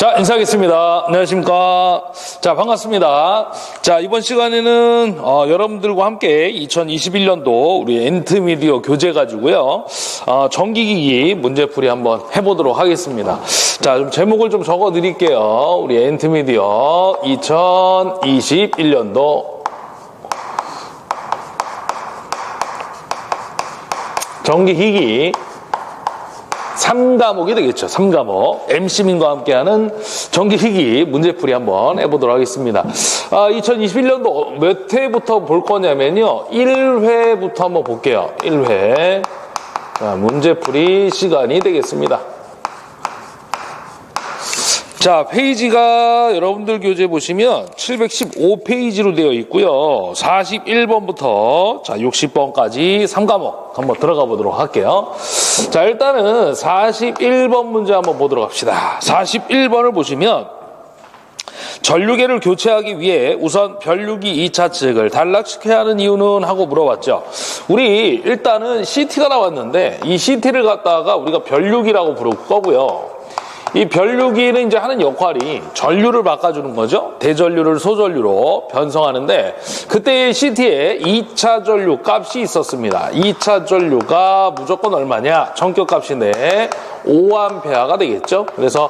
자, 인사하겠습니다. 안녕하십니까. 자, 반갑습니다. 자, 이번 시간에는 여러분들과 함께 2021년도 우리 엔트미디어 교재 가지고요. 전기기기 문제풀이 한번 해보도록 하겠습니다. 자, 좀 제목을 좀 적어 드릴게요. 우리 엔트미디어 2021년도 전기기기 3과목이 되겠죠. 3과목. MC민과 함께하는 전기기기 문제풀이 한번 해보도록 하겠습니다. 2021년도 몇 회부터 볼 거냐면요. 1회부터 한번 볼게요. 1회. 자, 문제풀이 시간이 되겠습니다. 자, 페이지가 여러분들 교재 보시면 715페이지로 되어 있고요. 41번부터 자 60번까지 3과목 한번 들어가 보도록 할게요. 자, 일단은 41번 문제 한번 보도록 합시다. 41번을 보시면 전류계를 교체하기 위해 우선 변류기 2차 측을 단락시켜야 하는 이유는 하고 물어봤죠. 우리 일단은 CT가 나왔는데 이 CT를 갖다가 우리가 변류기라고 부를 거고요. 이 변류기는 이제 하는 역할이 전류를 바꿔주는 거죠. 대전류를 소전류로 변성하는데 그때 CT에 2차 전류 값이 있었습니다. 2차 전류가 무조건 얼마냐? 전격값인데 5A가 되겠죠. 그래서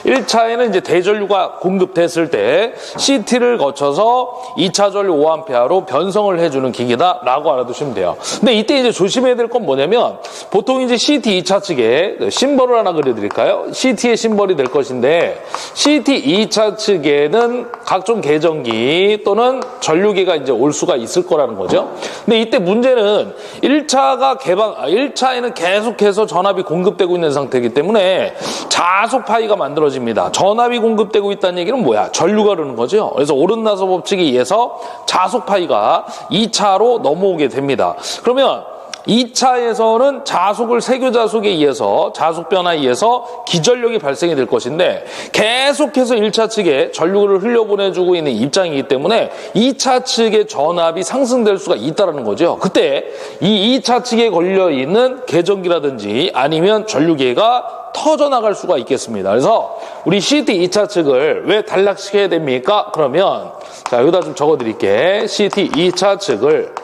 1차에는 이제 대전류가 공급됐을 때 CT를 거쳐서 2차 전류 5A로 변성을 해주는 기기다라고 알아두시면 돼요. 근데 이때 이제 조심해야 될 건 뭐냐면 보통 이제 CT 2차 측에 심벌을 하나 그려드릴까요? CT의 심벌이 될 것인데 CT 2차 측에는 각종 계전기 또는 전류기가 이제 올 수가 있을 거라는 거죠. 근데 이때 문제는 1차에는 계속해서 전압이 공급되고 있는 상태이기 때문에 자속 파이가 만들어집니다. 전압이 공급되고 있다는 얘기는 뭐야? 전류가 흐르는 거죠. 그래서 오른나서 법칙에 의해서 자속 파이가 2차로 넘어오게 됩니다. 그러면 2차에서는 자속을 세교자속에 의해서 자속 변화에 의해서 기전력이 발생이 될 것인데 계속해서 1차 측에 전류를 흘려보내주고 있는 입장이기 때문에 2차 측의 전압이 상승될 수가 있다는 거죠. 그때 이 2차 측에 걸려있는 계전기라든지 아니면 전류계가 터져나갈 수가 있겠습니다. 그래서 우리 CT 2차 측을 왜 단락시켜야 됩니까? 그러면 자, 여기다 좀 적어드릴게. CT 2차 측을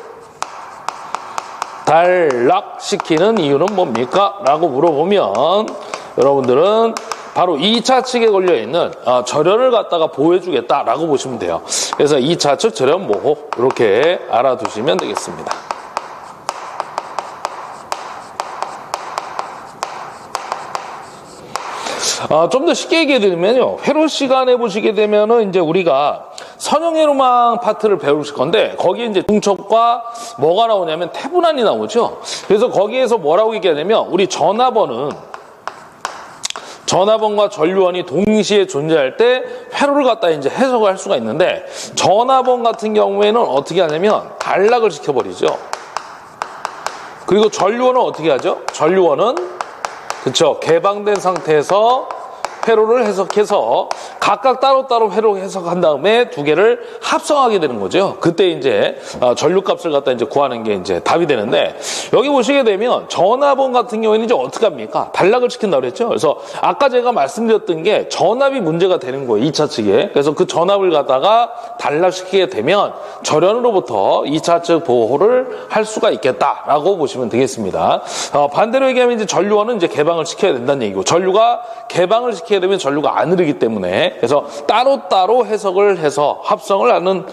단락시키는 이유는 뭡니까? 라고 물어보면 여러분들은 바로 2차 측에 걸려있는 절연을 갖다가 보호해주겠다라고 보시면 돼요. 그래서 2차 측 절연 보호 이렇게 알아두시면 되겠습니다. 좀 더 쉽게 얘기해 드리면요. 회로 시간에 보시게 되면은 이제 우리가 선형회로망 파트를 배우실 건데 거기에 이제 중첩과 뭐가 나오냐면 태분한이 나오죠. 그래서 거기에서 뭐라고 얘기하냐면 우리 전화번과 전류원이 동시에 존재할 때 회로를 갖다 이제 해석을 할 수가 있는데 전화번 같은 경우에는 어떻게 하냐면 단락을 시켜버리죠. 그리고 전류원은 어떻게 하죠? 전류원은 그렇죠. 개방된 상태에서 회로를 해석해서 각각 따로따로 회로 해석한 다음에 두 개를 합성하게 되는 거죠. 그때 이제 전류값을 갖다 이제 구하는 게 이제 답이 되는데 여기 보시게 되면 전압원 같은 경우에는 이제 어떻게 합니까? 단락을 시킨다고 그랬죠. 그래서 아까 제가 말씀드렸던 게 전압이 문제가 되는 거예요. 2차 측에. 그래서 그 전압을 갖다가 단락시키게 되면 절연으로부터 2차 측 보호를 할 수가 있겠다라고 보시면 되겠습니다. 반대로 얘기하면 이제 전류원은 이제 개방을 시켜야 된다는 얘기고 전류가 개방을 시켜야 되면 전류가 안 흐르기 때문에 그래서 따로따로 해석을 해서 합성을 하는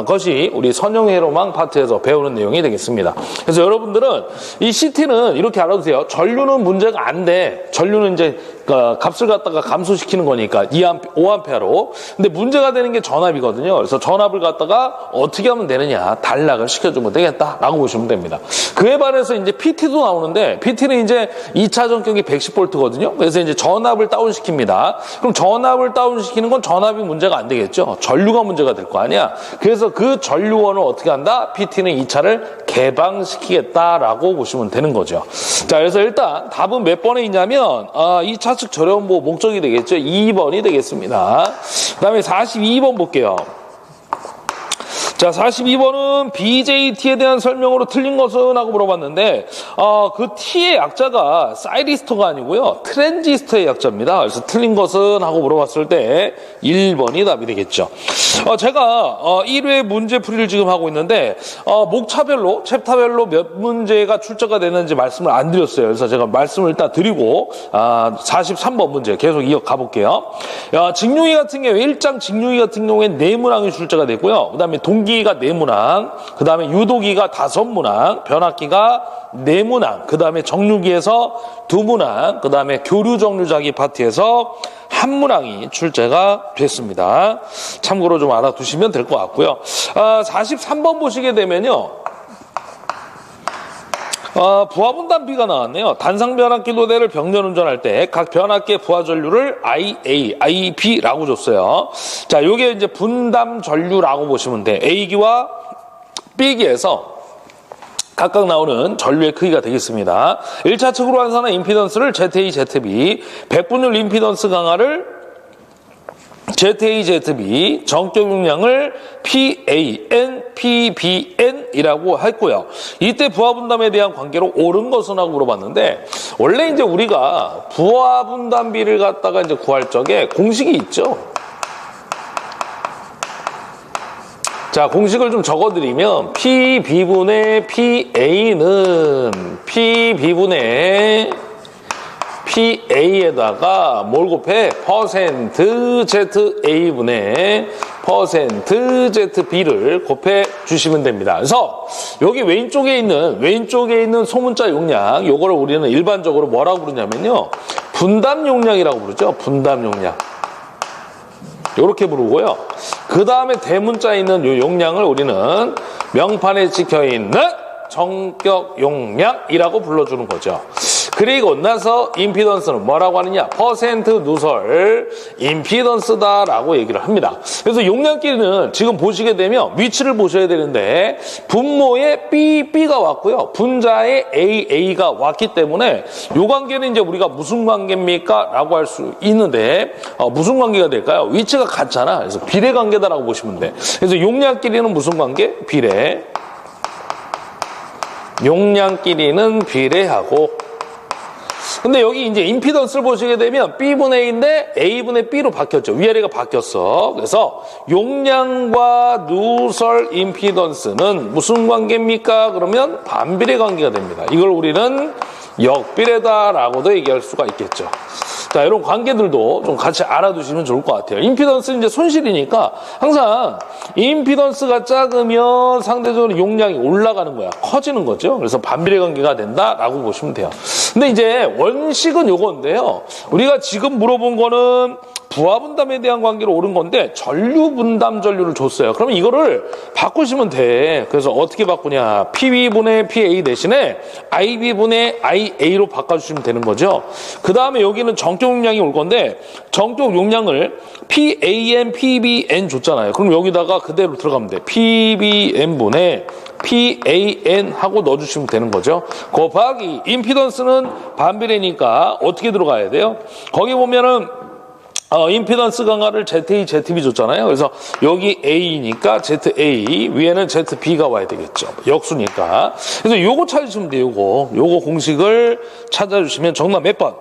것이 우리 선형회로망 파트에서 배우는 내용이 되겠습니다. 그래서 여러분들은 이 CT는 이렇게 알아두세요. 전류는 문제가 안 돼. 전류는 이제 값을 갖다가 감소시키는 거니까 5A로. 근데 문제가 되는 게 전압이거든요. 그래서 전압을 갖다가 어떻게 하면 되느냐. 단락을 시켜주면 되겠다라고 보시면 됩니다. 그에 반해서 이제 PT도 나오는데 PT는 이제 2차 전격이 110V거든요. 그래서 이제 전압을 다운시킵니다. 그럼 전압을 다운시키는 건 전압이 문제가 안 되겠죠. 전류가 문제가 될 거 아니야. 그래서 그 전류원을 어떻게 한다? PT는 2차를 개방시키겠다라고 보시면 되는 거죠. 자, 그래서 일단 답은 몇 번에 있냐면 2차 측 절연보호 목적이 되겠죠. 2번이 되겠습니다. 그 다음에 42번 볼게요. 자, 42번은 BJT에 대한 설명으로 틀린 것은 하고 물어봤는데, 그 T의 약자가 사이리스터가 아니고요, 트랜지스터의 약자입니다. 그래서 틀린 것은 하고 물어봤을 때 1번이 답이 되겠죠. 제가 1회 문제풀이를 지금 하고 있는데, 목차별로, 챕터별로 몇 문제가 출제가 되는지 말씀을 안 드렸어요. 그래서 제가 말씀을 일단 드리고, 43번 문제 계속 이어가 볼게요. 직류이 같은 경우에 1장 직류이 같은 경우에 4문항이 출제가 되고요. 그 다음에 동기가 4문항, 그 다음에 유도기가 5문항, 변압기가 4문항, 그 다음에 정류기에서 2문항, 그 다음에 교류 정류자기 파트에서 1문항이 출제가 됐습니다. 참고로 좀 알아두시면 될 것 같고요. 43번 보시게 되면요. 부하분담비가 나왔네요. 단상변압기 도대를 병렬 운전할 때 각 변압기의 부하 전류를 IA, IB라고 줬어요. 자, 요게 이제 분담 전류라고 보시면 돼. A기와 B기에서 각각 나오는 전류의 크기가 되겠습니다. 1차 측으로 환산한 임피던스를 ZA, ZB, 백분율 임피던스 강화를 ZA, ZB, 전격 용량을 PAN, PBN이라고 했고요. 이때 부하분담에 대한 관계로 옳은 것은 하고 물어봤는데, 원래 이제 우리가 부하분담비를 갖다가 이제 구할 적에 공식이 있죠. 자, 공식을 좀 적어드리면, PB분의 PA는 PB분의 PA에다가 뭘 곱해? 퍼센트 ZA분의 퍼센트 ZB를 곱해 주시면 됩니다. 그래서 여기 왼쪽에 있는 소문자 용량, 요거를 우리는 일반적으로 뭐라고 부르냐면요, 분담 용량이라고 부르죠. 분담 용량. 요렇게 부르고요. 그 다음에 대문자에 있는 요 용량을 우리는 명판에 찍혀 있는 정격 용량이라고 불러주는 거죠. 그리고 나서 임피던스는 뭐라고 하느냐? 퍼센트 누설 임피던스다라고 얘기를 합니다. 그래서 용량끼리는 지금 보시게 되면 위치를 보셔야 되는데, 분모에 B가 왔고요, 분자에 A가 왔기 때문에 이 관계는 이제 우리가 무슨 관계입니까? 라고 할 수 있는데, 무슨 관계가 될까요? 위치가 같잖아. 그래서 비례 관계다라고 보시면 돼. 그래서 용량끼리는 무슨 관계? 비례. 용량끼리는 비례하고, 근데 여기 이제 임피던스를 보시게 되면 B분의 A인데 A분의 B로 바뀌었죠. 위아래가 바뀌었어. 그래서 용량과 누설 임피던스는 무슨 관계입니까? 그러면 반비례 관계가 됩니다. 이걸 우리는 역비례다라고도 얘기할 수가 있겠죠. 자, 이런 관계들도 좀 같이 알아두시면 좋을 것 같아요. 임피던스는 이제 손실이니까 항상 임피던스가 작으면 상대적으로 용량이 올라가는 거야. 커지는 거죠. 그래서 반비례 관계가 된다라고 보시면 돼요. 근데 이제 원식은 요건데요. 우리가 지금 물어본 거는 부하분담에 대한 관계로 옳은 건데 전류분담 전류를 줬어요. 그러면 이거를 바꾸시면 돼. 그래서 어떻게 바꾸냐? PB분의 PA 대신에 IB분의 IA로 바꿔주시면 되는 거죠. 그 다음에 여기는 정격 용량이 올 건데 정격 용량을 PAN, PBN 줬잖아요. 그럼 여기다가 그대로 들어가면 돼. PBN분의 PAN 하고 넣어주시면 되는 거죠. 곱하기 임피던스는 반비례니까 어떻게 들어가야 돼요? 거기 보면은 임피던스 강화를 ZA, ZB 줬잖아요. 그래서 여기 A니까 ZA, 위에는 ZB가 와야 되겠죠. 역수니까. 그래서 요거 찾으시면 돼요. 요거 공식을 찾아주시면 정답 몇 번?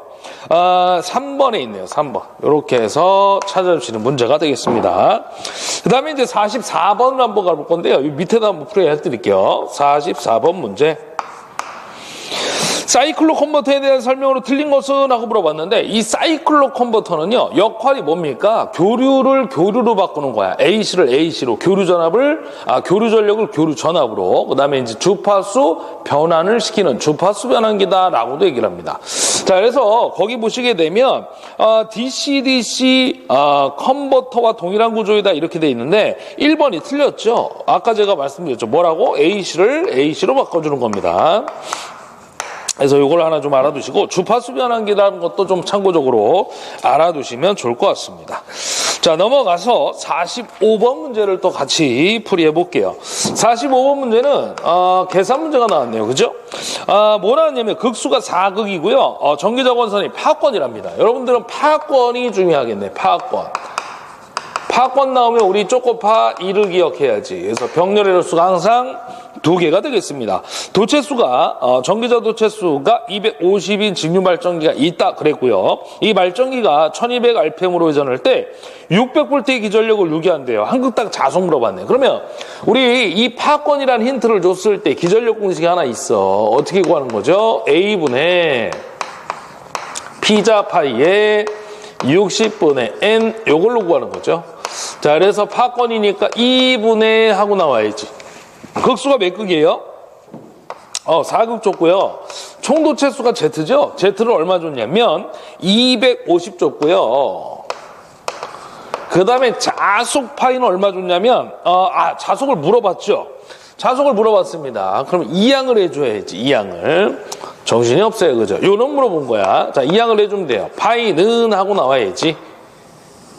3번에 있네요. 3번. 이렇게 해서 찾아주시는 문제가 되겠습니다. 그 다음에 이제 44번을 한번 가볼 건데요. 이 밑에다 한번 풀이해드릴게요. 44번 문제. 사이클로 컨버터에 대한 설명으로 틀린 것은 하고 물어봤는데, 이 사이클로 컨버터는요, 역할이 뭡니까? 교류를 교류로 바꾸는 거야. AC를 AC로, 교류 전력을 교류 전압으로, 그 다음에 이제 주파수 변환을 시키는 주파수 변환기다라고도 얘기를 합니다. 자, 그래서 거기 보시게 되면, DC-DC, 컨버터와 동일한 구조이다 이렇게 돼 있는데, 1번이 틀렸죠? 아까 제가 말씀드렸죠. 뭐라고? AC를 AC로 바꿔주는 겁니다. 그래서 이걸 하나 좀 알아두시고 주파수 변환기라는 것도 좀 참고적으로 알아두시면 좋을 것 같습니다. 자, 넘어가서 45번 문제를 또 같이 풀이해 볼게요. 45번 문제는 계산 문제가 나왔네요. 그죠? 뭐 나왔냐면 극수가 4극이고요. 전기적 원선이 파악권이랍니다. 여러분들은 파악권이 중요하겠네. 파악권. 파권 나오면 우리 쪼꼬파 2를 기억해야지. 그래서 병렬의 로수가 항상 2개가 되겠습니다. 도체수가 전기자 도체수가 250인 직류 발전기가 있다 그랬고요. 이 발전기가 1200rpm으로 회전할 때 600V의 기전력을 유지한대요. 한국당 자속 물어봤네. 그러면 우리 이 파권이라는 힌트를 줬을 때 기전력 공식이 하나 있어. 어떻게 구하는 거죠? A분의 P자 파이에 60분의 N 요걸로 구하는 거죠. 자, 그래서 파권이니까 2분의 하고 나와야지. 극수가 몇 극이에요? 4극 줬고요. 총도체수가 Z죠? Z를 얼마 줬냐면 250 줬고요. 그 다음에 자속 파이는 얼마 줬냐면 자속을 물어봤죠? 자속을 물어봤습니다. 그럼 2양을 해줘야지. 2양을. 정신이 없어요. 그죠? 요런 물어본 거야. 자, 2양을 해주면 돼요. 파이는 하고 나와야지.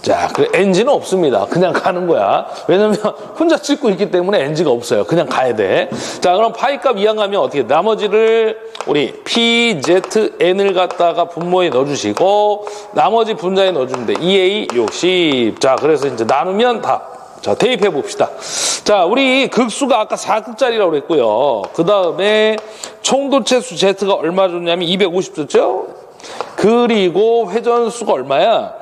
자, NG는 없습니다. 그냥 가는 거야. 왜냐면 혼자 찍고 있기 때문에 NG가 없어요. 그냥 가야 돼. 자, 그럼 파이값 2양 하면 어떻게 나머지를 우리 PZN을 갖다가 분모에 넣어주시고 나머지 분자에 넣어주면 돼. 2A 60. 자, 그래서 이제 나누면 답. 자, 대입해 봅시다. 자, 우리 극수가 아까 4극짜리라고 그랬고요. 그 다음에 총도체수 Z가 얼마 줬냐면 250 줬죠? 그리고 회전수가 얼마야?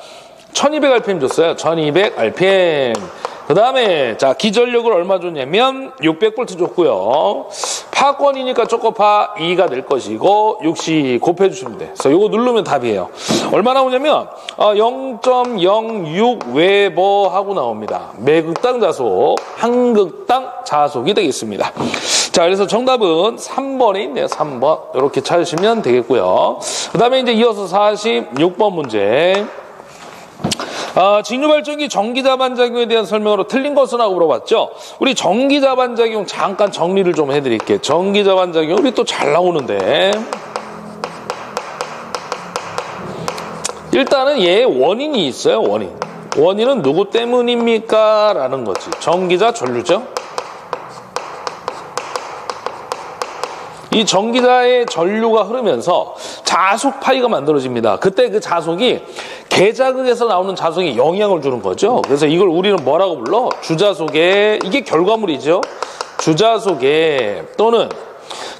1200rpm 줬어요. 1200rpm. 그 다음에 자 기전력을 얼마 줬냐면 600V 줬고요. 파권이니까 쪼꼬파 2가 될 것이고 60 곱해주시면 돼. 그래서 요거 누르면 답이에요. 얼마 나오냐면 0.06 웨버 하고 나옵니다. 매극당 자속, 한극당 자속이 되겠습니다. 자, 그래서 정답은 3번에 있네요. 3번 이렇게 찾으시면 되겠고요. 그 다음에 이제 이어서 46번 문제. 직류발전기 전기자반작용에 대한 설명으로 틀린 것은 하고 물어봤죠. 우리 전기자반작용 잠깐 정리를 좀 해드릴게요. 전기자반작용 우리 또 잘 나오는데 일단은 얘 원인이 있어요. 원인은 누구 때문입니까? 라는 거지. 전기자 전류죠. 이 전기자의 전류가 흐르면서 자속 파이가 만들어집니다. 그때 그 자속이 계자극에서 나오는 자속에 영향을 주는 거죠. 그래서 이걸 우리는 뭐라고 불러? 주자속에, 이게 결과물이죠. 주자속에 또는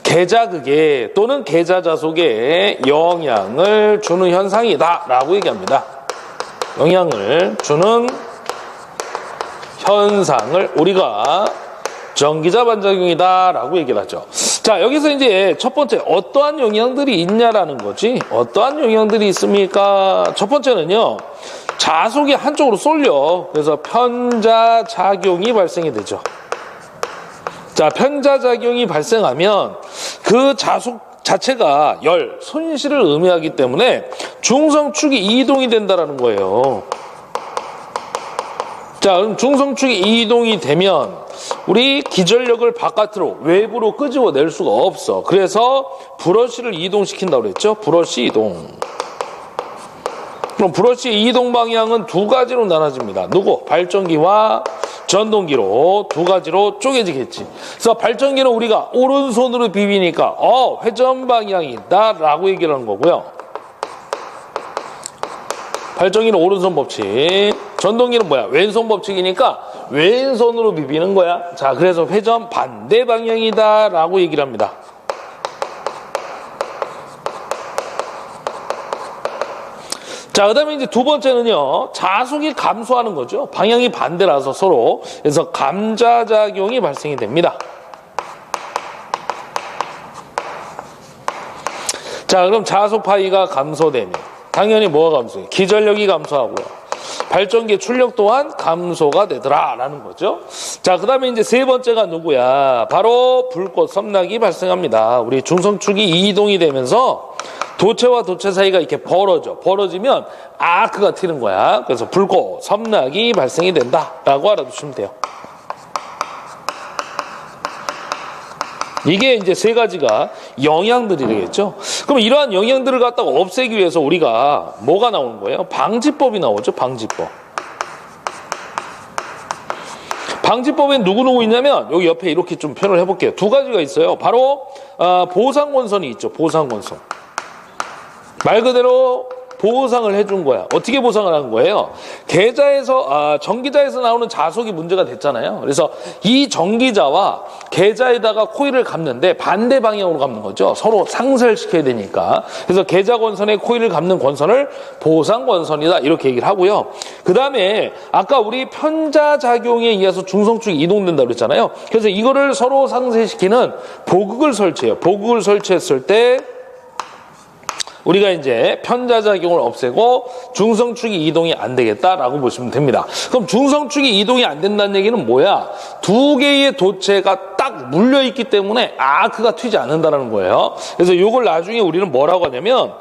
계자극에 또는 계자자속에 영향을 주는 현상이다 라고 얘기합니다. 영향을 주는 현상을 우리가 전기자 반작용이다 라고 얘기를 하죠. 자, 여기서 이제 첫 번째 어떠한 영향들이 있냐라는 거지. 어떠한 영향들이 있습니까? 첫 번째는요, 자속이 한쪽으로 쏠려. 그래서 편자작용이 발생이 되죠. 자, 편자작용이 발생하면 그 자속 자체가 열, 손실을 의미하기 때문에 중성축이 이동이 된다라는 거예요. 자, 그럼 중성축이 이동이 되면 우리 기전력을 바깥으로 외부로 끄집어낼 수가 없어. 그래서 브러쉬를 이동시킨다고 그랬죠. 브러쉬 이동. 그럼 브러쉬 이동 방향은 두 가지로 나눠집니다. 누구? 발전기와 전동기로 두 가지로 쪼개지겠지. 그래서 발전기는 우리가 오른손으로 비비니까 회전 방향이다 라고 얘기를 하는 거고요. 발전기는 오른손 법칙, 전동기는 뭐야? 왼손 법칙이니까 왼손으로 비비는 거야. 자, 그래서 회전 반대 방향이다 라고 얘기를 합니다. 자, 그 다음에 이제 두 번째는요, 자속이 감소하는 거죠. 방향이 반대라서 서로. 그래서 감자작용이 발생이 됩니다. 자, 그럼 자속 파이가 감소되면 당연히 뭐가 감소해요? 기전력이 감소하고요. 발전기의 출력 또한 감소가 되더라라는 거죠. 자, 그 다음에 이제 세 번째가 누구야? 바로 불꽃 섬락이 발생합니다. 우리 중성축이 이동이 되면서 도체와 도체 사이가 이렇게 벌어지면 아크가 튀는 거야. 그래서 불꽃 섬락이 발생이 된다라고 알아두시면 돼요. 이게 이제 세 가지가 영향들이 되겠죠. 그럼 이러한 영향들을 갖다가 없애기 위해서 우리가 뭐가 나오는 거예요? 방지법이 나오죠. 방지법. 방지법엔 누구 있냐면 여기 옆에 이렇게 좀 표현을 해볼게요. 두 가지가 있어요. 바로 보상권선이 있죠. 보상권선. 말 그대로 보상을 해준 거야. 어떻게 보상을 한 거예요? 계좌에서 전기자에서 나오는 자속이 문제가 됐잖아요. 그래서 이 전기자와 계좌에다가 코일을 감는데 반대 방향으로 감는 거죠. 서로 상쇄를 시켜야 되니까. 그래서 계좌 권선에 코일을 감는 권선을 보상 권선이다 이렇게 얘기를 하고요. 그 다음에 아까 우리 편자작용에 의해서 중성축이 이동된다고 그랬잖아요. 그래서 이거를 서로 상쇄시키는 보극을 설치해요. 보극을 설치했을 때 우리가 이제 편자작용을 없애고 중성축이 이동이 안 되겠다라고 보시면 됩니다. 그럼 중성축이 이동이 안 된다는 얘기는 뭐야? 두 개의 도체가 딱 물려있기 때문에 아크가 튀지 않는다는 거예요. 그래서 이걸 나중에 우리는 뭐라고 하냐면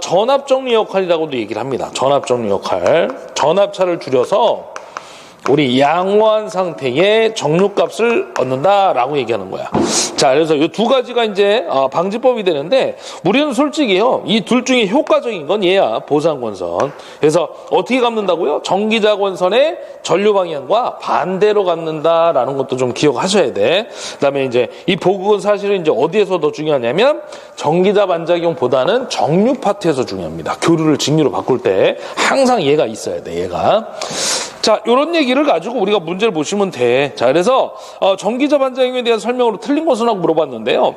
전압정리 역할이라고도 얘기를 합니다. 전압정리 역할. 전압차를 줄여서 우리 양호한 상태의 정류값을 얻는다라고 얘기하는 거야. 자, 그래서 이 두 가지가 이제 방지법이 되는데 우리는 솔직히요, 이 둘 중에 효과적인 건 얘야, 보상권선. 그래서 어떻게 감는다고요? 전기자 권선의 전류 방향과 반대로 감는다라는 것도 좀 기억하셔야 돼. 그다음에 이제 이 보극은 사실은 이제 어디에서 더 중요하냐면 전기자 반작용보다는 정류 파트에서 중요합니다. 교류를 직류로 바꿀 때 항상 얘가 있어야 돼, 얘가. 자, 요런 얘기를 가지고 우리가 문제를 보시면 돼. 자, 그래서 전기자 반작용에 대한 설명으로 틀린 것은 하고 물어봤는데요.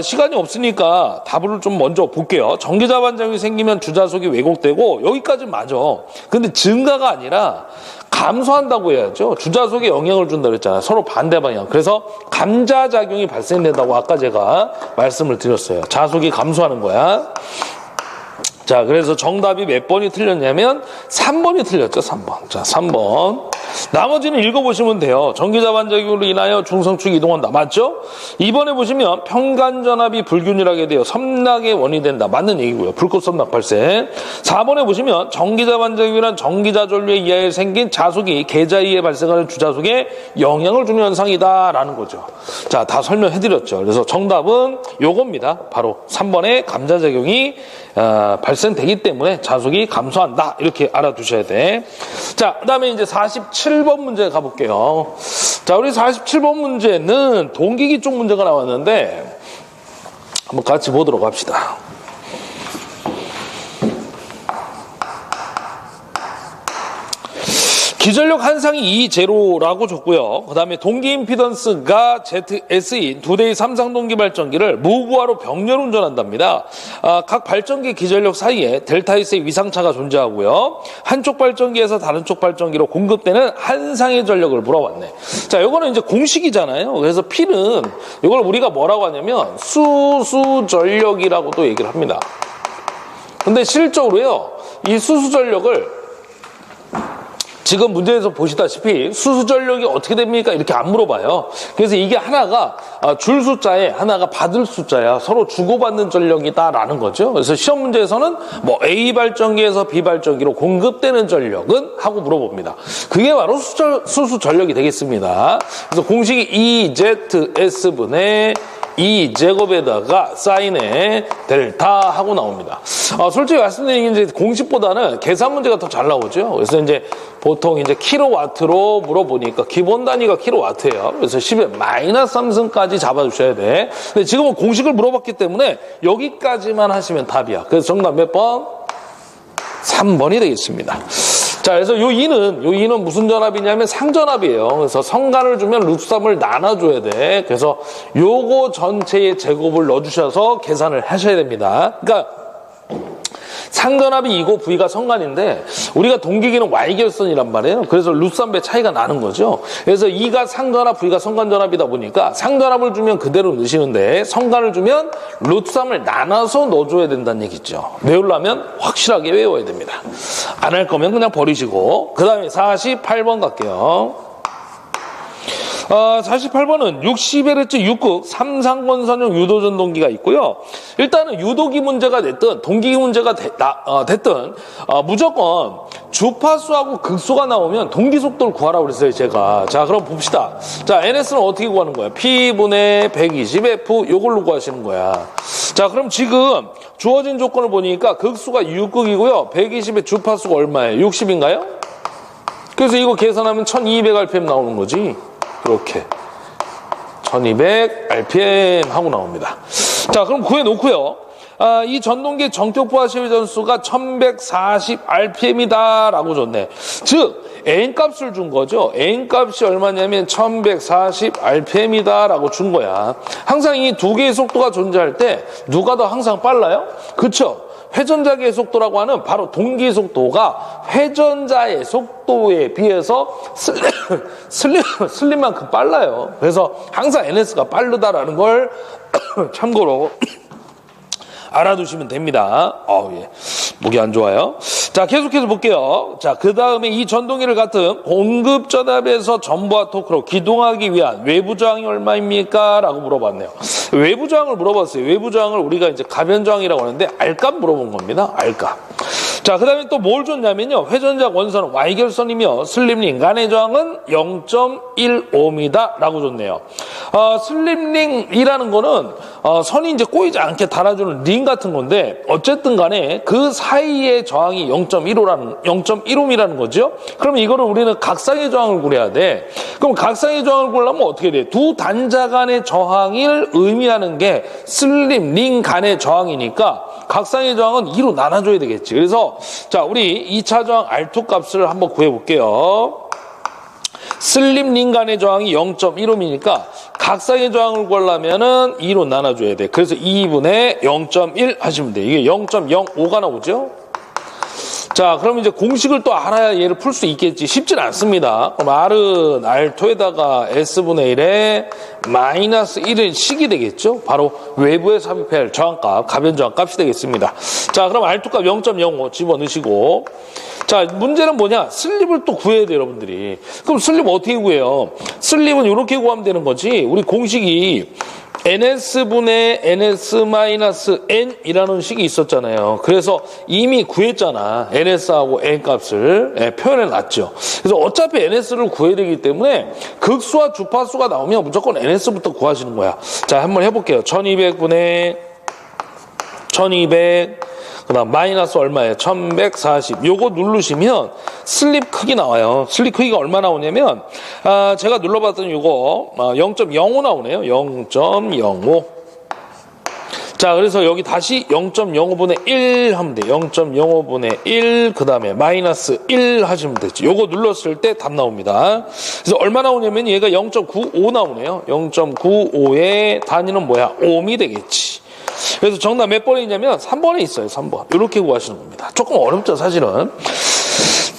시간이 없으니까 답을 좀 먼저 볼게요. 전기자 반작용이 생기면 주자속이 왜곡되고 여기까지 맞아. 근데 증가가 아니라 감소한다고 해야죠. 주자속에 영향을 준다고 했잖아요. 서로 반대 방향. 그래서 감자작용이 발생된다고 아까 제가 말씀을 드렸어요. 자속이 감소하는 거야. 자, 그래서 정답이 몇 번이 틀렸냐면 3번이 틀렸죠, 3번. 자, 3번. 나머지는 읽어보시면 돼요. 전기자 반작용으로 인하여 중성축이 이동한다. 맞죠? 2번에 보시면 평간전압이 불균일하게 되어 섬락의 원인이 된다. 맞는 얘기고요. 불꽃 섬락 발생. 4번에 보시면 전기자 반작용이란 전기자 전류에 의하여 생긴 자속이 계자에 의해 발생하는 주자속에 영향을 주는 현상이다라는 거죠. 자, 다 설명해드렸죠. 그래서 정답은 요겁니다. 바로 3번의 감자작용이 발생되기 때문에 자속이 감소한다. 이렇게 알아두셔야 돼. 자, 그 다음에 이제 47번 문제 가볼게요. 자, 우리 47번 문제는 동기기 쪽 문제가 나왔는데 한번 같이 보도록 합시다. 기전력 한상이 E0라고 줬고요. 그 다음에 동기 임피던스가 ZS인 두 대의 삼상동기 발전기를 무부하로 병렬 운전한답니다. 각 발전기 기전력 사이에 델타 S의 위상차가 존재하고요. 한쪽 발전기에서 다른 쪽 발전기로 공급되는 한상의 전력을 물어봤네. 자, 요거는 이제 공식이잖아요. 그래서 P는 이걸 우리가 뭐라고 하냐면 수수전력이라고도 얘기를 합니다. 근데 실적으로요, 이 수수전력을 지금 문제에서 보시다시피 수수전력이 어떻게 됩니까? 이렇게 안 물어봐요. 그래서 이게 하나가 줄 숫자에 하나가 받을 숫자야. 서로 주고받는 전력이다라는 거죠. 그래서 시험 문제에서는 뭐 A 발전기에서 B 발전기로 공급되는 전력은 하고 물어봅니다. 그게 바로 수수전력이 되겠습니다. 그래서 공식이 EZS분의 E 제곱에다가 사인에 델타 하고 나옵니다. 솔직히 말씀드리면 이제 공식보다는 계산 문제가 더 잘 나오죠. 그래서 이제 보통 이제 킬로와트로 물어보니까 기본 단위가 킬로와트예요. 그래서 10의 마이너스 3승까지 잡아주셔야 돼. 근데 지금은 공식을 물어봤기 때문에 여기까지만 하시면 답이야. 그래서 정답 몇 번? 3번이 되겠습니다. 자, 그래서 요 2는 무슨 전압이냐면 상전압이에요. 그래서 성간을 주면 룹3을 나눠줘야 돼. 그래서 요거 전체의 제곱을 넣어주셔서 계산을 하셔야 됩니다. 그러니까 상전압이 2고 V가 성간인데 우리가 동기기는 Y결선이란 말이에요. 그래서 룹3배 차이가 나는 거죠. 그래서 2가 상전압, V가 성간전압이다 보니까 상전압을 주면 그대로 넣으시는데 성간을 주면 룹3을 나눠서 넣어줘야 된다는 얘기죠. 외우려면 확실하게 외워야 됩니다. 안 할 거면 그냥 버리시고. 그 다음에 48번 갈게요. 48번은 60Hz 6극 삼상권선형 유도전동기가 있고요. 일단은 유도기 문제가 됐든 동기기 문제가 됐든 무조건 주파수하고 극소가 나오면 동기 속도를 구하라고 그랬어요, 제가. 자, 그럼 봅시다. 자, NS는 어떻게 구하는 거야? P분의 120F 요걸로 구하시는 거야. 자, 그럼 지금 주어진 조건을 보니까 극수가 6극이고요. 120의 주파수가 얼마예요? 60인가요? 그래서 이거 계산하면 1200rpm 나오는 거지. 이렇게 1200 rpm 하고 나옵니다. 자, 그럼 구해놓고요. 이 전동기 정격 부하 시위 전수가 1140rpm이다 라고 줬네. 즉 N값을 준 거죠. N값이 얼마냐면 1140rpm이다 라고 준 거야. 항상 이 두 개의 속도가 존재할 때 누가 더 항상 빨라요? 그쵸? 회전자의 속도라고 하는 바로 동기 속도가 회전자의 속도에 비해서 슬림만큼 빨라요. 그래서 항상 NS가 빠르다라는 걸 참고로 알아두시면 됩니다. 예. 목이 안 좋아요. 자, 계속해서 볼게요. 자, 그 다음에 이 전동기를 같은 공급 전압에서 전부와 토크로 기동하기 위한 외부 저항이 얼마입니까? 라고 물어봤네요. 외부 저항을 물어봤어요. 외부 저항을 우리가 이제 가변 저항이라고 하는데 R값 물어본 겁니다. R값. 자, 그 다음에 또 뭘 줬냐면요. 회전자 원선은 Y결선이며 슬립링 간의 저항은 0.15m 라고 줬네요. 슬립링이라는 거는 선이 이제 꼬이지 않게 달아주는 링 같은 건데 어쨌든 간에 그 사이의 저항이 0.15m라는 거죠. 그럼 이거를 우리는 각상의 저항을 구해야 돼. 그럼 각상의 저항을 구하려면 어떻게 돼? 두 단자 간의 저항을 의미하는 게 슬립링 간의 저항이니까 각상의 저항은 2로 나눠줘야 되겠지. 그래서 자, 우리 2차 저항 R2 값을 한번 구해볼게요. 슬립링 간의 저항이 0.15m니까 각상의 저항을 구하려면은 2로 나눠줘야 돼. 그래서 2분의 0.1 하시면 돼. 이게 0.05가 나오죠? 자, 그럼 이제 공식을 또 알아야 얘를 풀 수 있겠지. 쉽진 않습니다. 그럼 R은 R2에다가 S분의 1에 마이너스 1은 식이 되겠죠? 바로 외부에 삽입해야 할 저항값, 가변 저항값이 되겠습니다. 자, 그럼 R2값 0.05 집어넣으시고. 자, 문제는 뭐냐? 슬립을 또 구해야 돼요, 여러분들이. 그럼 슬립 어떻게 구해요? 슬립은 이렇게 구하면 되는 거지. 우리 공식이 NS분의 NS-N이라는 식이 있었잖아요. 그래서 이미 구했잖아. NS하고 N 값을 표현해 놨죠. 그래서 어차피 NS를 구해야 되기 때문에 극수와 주파수가 나오면 무조건 NS부터 구하시는 거야. 자, 한번 해볼게요. 1200분의 1200 그다음 마이너스 얼마예요? 1140. 요거 누르시면 슬립 크기 나와요. 슬립 크기가 얼마 나오냐면 제가 눌러봤더니 요거 0.05 나오네요. 0.05. 자, 그래서 여기 다시 0.05분의 1 하면 돼요. 0.05분의 1 그다음에 마이너스 1 하시면 되죠. 요거 눌렀을 때 답 나옵니다. 그래서 얼마 나오냐면 얘가 0.95 나오네요. 0.95의 단위는 뭐야? ohm이 되겠지. 그래서 정답 몇 번에 있냐면 3번에 있어요. 3번. 이렇게 구하시는 겁니다. 조금 어렵죠, 사실은.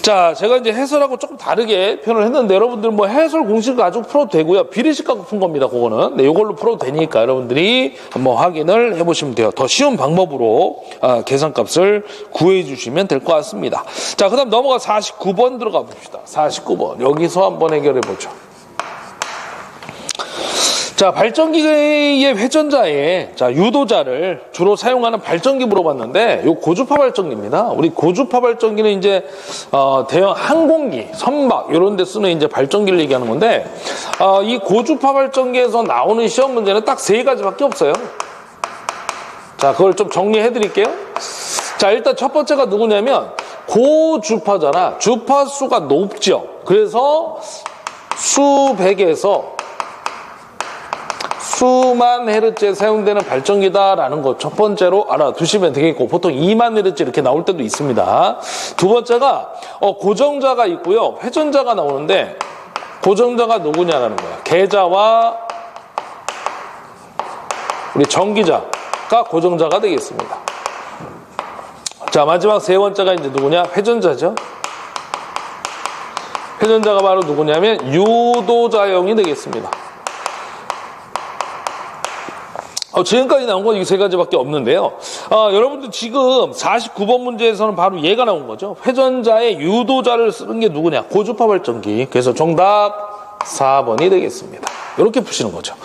자, 제가 이제 해설하고 조금 다르게 표현을 했는데 여러분들 뭐 해설 공식을 가지고 풀어도 되고요. 비례식 갖고 푼 겁니다, 그거는. 네, 이걸로 풀어도 되니까 여러분들이 한번 확인을 해보시면 돼요. 더 쉬운 방법으로 계산값을 구해 주시면 될 것 같습니다. 자, 그 다음 넘어가 49번 들어가 봅시다. 49번. 여기서 한번 해결해 보죠. 자, 발전기의 회전자에 유도자를 주로 사용하는 발전기 물어봤는데 요 고주파 발전기입니다. 우리 고주파 발전기는 이제 대형 항공기, 선박 이런 데 쓰는 이제 발전기를 얘기하는 건데 이 고주파 발전기에서 나오는 시험 문제는 딱 3가지밖에 없어요. 자, 그걸 좀 정리해 드릴게요. 자, 일단 첫 번째가 누구냐면 고주파잖아. 주파수가 높죠. 그래서 수백에서 수만 헤르츠에 사용되는 발전기다라는 거 첫 번째로 알아두시면 되겠고 보통 2만 헤르츠 이렇게 나올 때도 있습니다. 두 번째가 고정자가 있고요. 회전자가 나오는데 고정자가 누구냐라는 거야. 계자와 우리 전기자가 고정자가 되겠습니다. 자, 마지막 세 번째가 이제 누구냐? 회전자죠. 회전자가 바로 누구냐면 유도자형이 되겠습니다. 지금까지 나온 건 이 3가지밖에 없는데요. 여러분들 지금 49번 문제에서는 바로 얘가 나온 거죠. 회전자의 유도자를 쓰는 게 누구냐? 고주파 발전기. 그래서 정답 4번이 되겠습니다. 이렇게 푸시는 거죠.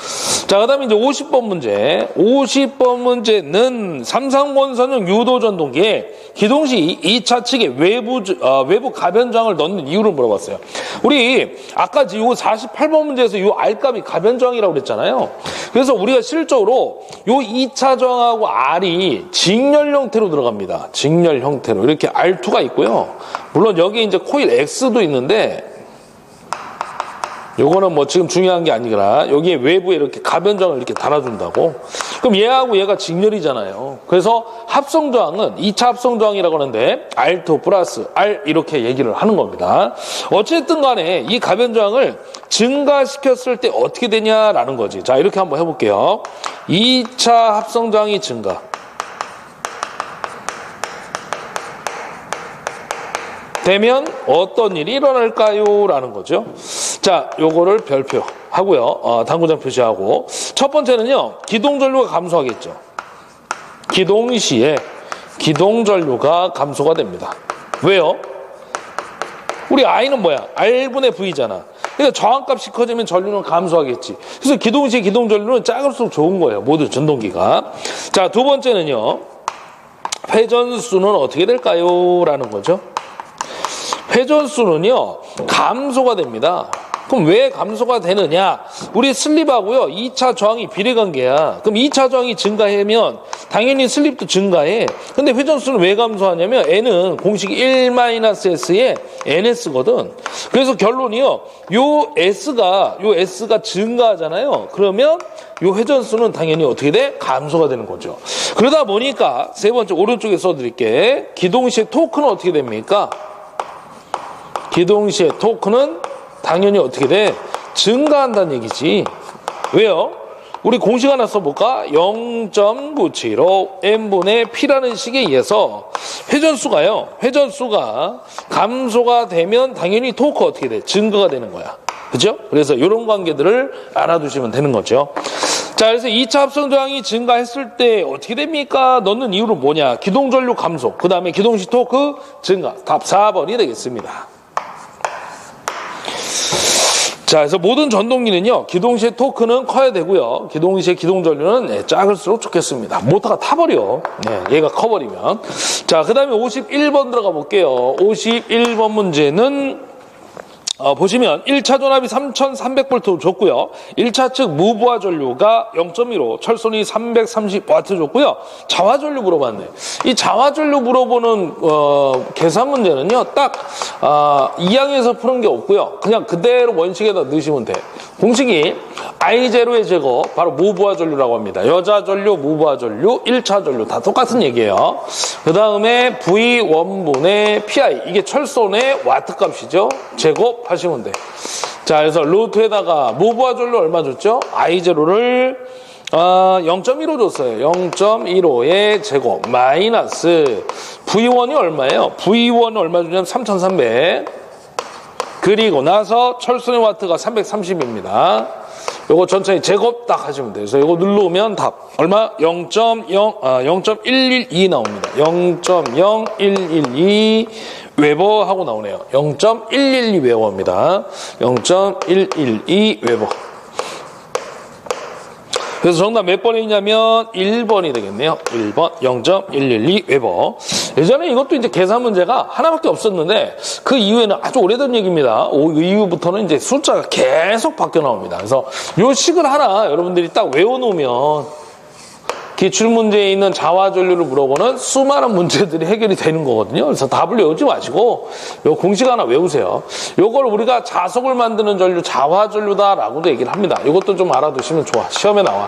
자, 그 다음에 이제 50번 문제. 50번 문제는 삼성원선형 유도전동기에 기동 시 2차 측에 외부 가변저항을 넣는 이유를 물어봤어요. 우리 아까 요 48번 문제에서 요 R값이 가변저항이라고 그랬잖아요. 그래서 우리가 실적으로 요 2차 저항하고 R이 직렬 형태로 들어갑니다. 직렬 형태로. 이렇게 R2가 있고요. 물론 여기 이제 코일 X도 있는데 요거는 뭐 지금 중요한 게 아니라 여기에 외부에 이렇게 가변저항을 이렇게 달아준다고. 그럼 얘하고 얘가 직렬이잖아요. 그래서 합성저항은 2차 합성저항이라고 하는데 R2 플러스 R 이렇게 얘기를 하는 겁니다. 어쨌든 간에 이 가변저항을 증가시켰을 때 어떻게 되냐라는 거지. 자, 이렇게 한번 해볼게요. 2차 합성저항이 증가. 되면 어떤 일이 일어날까요? 라는 거죠. 자, 요거를 별표하고요. 당구장 표시하고. 첫 번째는요, 기동전류가 감소하겠죠. 기동 시에 기동전류가 감소가 됩니다. 왜요? 우리 I는 뭐야? R분의 V잖아. 그러니까 저항값이 커지면 전류는 감소하겠지. 그래서 기동 시에 기동전류는 작을수록 좋은 거예요. 모든 전동기가. 자, 두 번째는요, 회전수는 어떻게 될까요? 라는 거죠. 회전수는요, 감소가 됩니다. 그럼 왜 감소가 되느냐? 우리 슬립하고요, 2차 저항이 비례관계야. 그럼 2차 저항이 증가하면 당연히 슬립도 증가해. 근데 회전수는 왜 감소하냐면 N은 공식이 1-S에 NS거든. 그래서 결론이요, 요 S가 증가하잖아요. 그러면 요 회전수는 당연히 어떻게 돼? 감소가 되는 거죠. 그러다 보니까 세 번째 오른쪽에 써드릴게. 기동시의 토크는 어떻게 됩니까? 기동시의 토크는 당연히 어떻게 돼? 증가한다는 얘기지. 왜요? 우리 공식 하나 써볼까? 0.975 n분의 p라는 식에 의해서 회전수가 감소가 되면 당연히 토크 어떻게 돼? 증가가 되는 거야. 그죠? 그래서 이런 관계들을 알아두시면 되는 거죠. 자, 그래서 2차 합성저항이 증가했을 때 어떻게 됩니까? 넣는 이유는 뭐냐? 기동전류 감소, 그 다음에 기동시 토크 증가. 답 4번이 되겠습니다. 자, 그래서 모든 전동기는요, 기동시의 토크는 커야 되고요, 기동시의 기동전류는 작을수록 좋겠습니다. 모터가 타버려. 얘가 커버리면. 자, 그 다음에 51번 들어가 볼게요. 51번 문제는 보시면 1차 전압이 3300V 줬고요. 1차 측 무부하 전류가 0.15, 철선이 330W 줬고요. 자화 전류 물어봤네. 이 자화 전류 물어보는 계산 문제는요, 딱 2항에서 푸는 게 없고요. 그냥 그대로 원식에다 넣으시면 돼. 공식이 I0의 제곱, 바로 무부하 전류라고 합니다. 여자 전류, 무부하 전류, 1차 전류 다 똑같은 얘기예요. 그 다음에 V1분의 PI, 이게 철선의 와트 값이죠. 제곱 하시면 돼. 자, 그래서 루트에다가 무부하 전류 얼마 줬죠? I0를 0.15 줬어요. 0.15의 제곱 마이너스 V1이 얼마예요? V1은 얼마 주냐면 3300. 그리고 나서 철선의 와트가 330입니다. 요거 천천히 제곱 딱 하시면 돼요. 그래서 요거 눌러오면 답 얼마? 0.112 나옵니다. 0.0112 웨버 하고 나오네요. 0.112 웨버입니다. 0.112 웨버. 그래서 정답 몇 번이냐면 1번이 되겠네요. 1번 0.112 웨버. 예전에 이것도 이제 계산 문제가 하나밖에 없었는데 그 이후에는 아주 오래된 얘기입니다. 그 이후부터는 이제 숫자가 계속 바뀌어 나옵니다. 그래서 요 식을 하나 여러분들이 딱 외워놓으면 기출문제에 있는 자화전류를 물어보는 수많은 문제들이 해결이 되는 거거든요. 그래서 답을 외우지 마시고 요 공식 하나 외우세요. 요걸 우리가 자석을 만드는 전류 자화전류다라고도 얘기를 합니다. 이것도 좀 알아두시면 좋아. 시험에 나와.